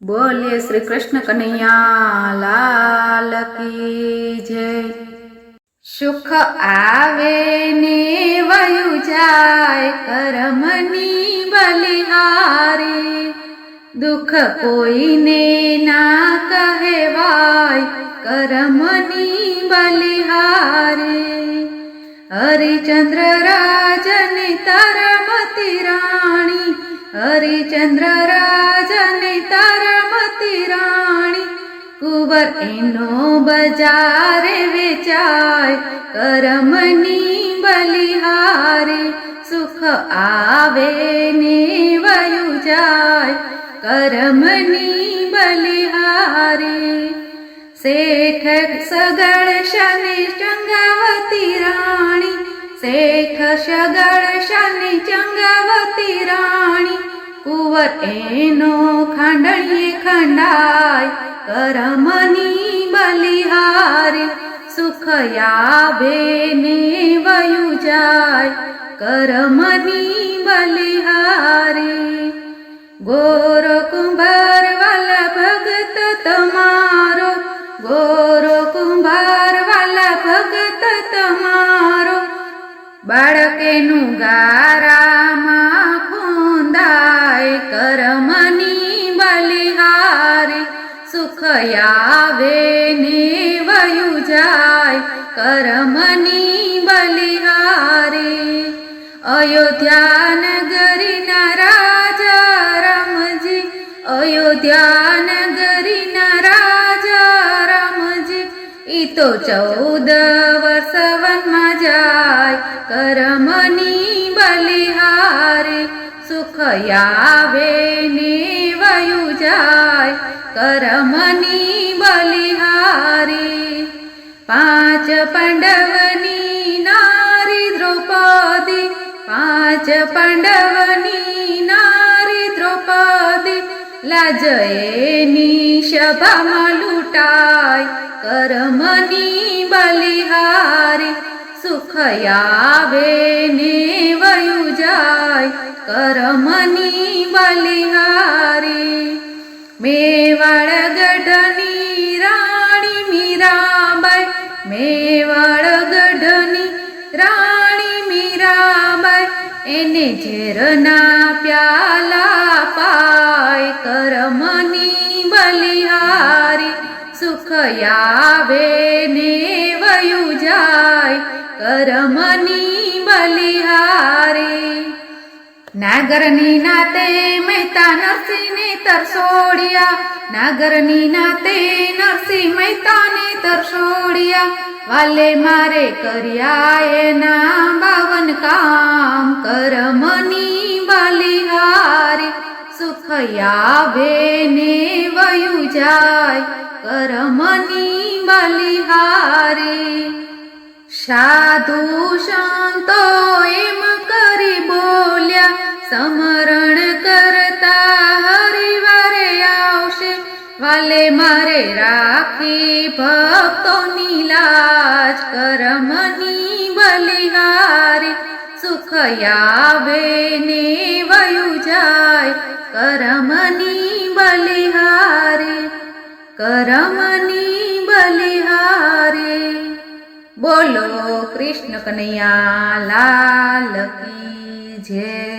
बोलिए श्री कृष्ण कन्हैया लाल की जय। सुख आवे ने वयु जाय करमनी बलिहारी, दुख कोई ने ना कहेवाय करमनी बलिहारी। हरिचंद्र राजनी तरमती राणी, हरिचंद्र राजनी तरमती राणी, कुंवर एनो बजारे वेचाय करमनी बलिहारी। सुख आवे ने वयु जाय करमनी बलिहारी। सेठ सगळ शनि चंगावती राणी, सेठ सगळ शनि चंगावती राणी, कुंवर एनो खांडळीए खंडाय करमनी बलिहारी। सुख आवे ने वयु जाय करमनी बलिहारी। गोरो कुंभार वाला भगत तमारो, गोरो कुंभार वाला भगत तमारो, बाळकेनु गारामा खूंदाय करमनी बलिहारी। सुख आवे ने वयु जाय करमनी बलिहारी। अयोध्या नगरी ना राजा रामजी, अयोध्या नगरी ना राजा रामजी, ई तो 14 वर्ष वनमा जाय करमनी बलिहारी। सुख आवे ने वयु जाय करमनी बलिहारी। 5 पांडवनी नारी द्रौपदी, 5 पांडवनी नारी द्रौपदी, लाजएनी सभामां लूटाय करमनी बलिहारी। सुख आवे ने वयु जाय करमनी बलिहारी। मेवाड़ गढ़नी राणी मीराबाई, मेवाड़ गढ़नी राणी मीराबाई, एने झेरना प्याला पाय करमनी बलिहारी। सुख आवे ने वयु जाय करमनी बलिहारी। नागरनी नाते मेहता नरसिंह ने तरसोड़िया, नागरनी नाते नरसिंह मेहता ने तरसोड़िया, वाले मारे कर्या एना 52 काम करमनी बलिहारी। सुख आवे ने वयु जाय करमनी बलिहारी। साधु संतो एम करी बोल्या, समरण करता हरिवारे आवशे, वाले मारे राखी भक्तोनी लाज करमनी बलिहारी। सुख आवे ने वयु जाय करमनी बलिहारी, करमनी बलिहारी। बोलो कृष्ण कन्हैया लाल की जय।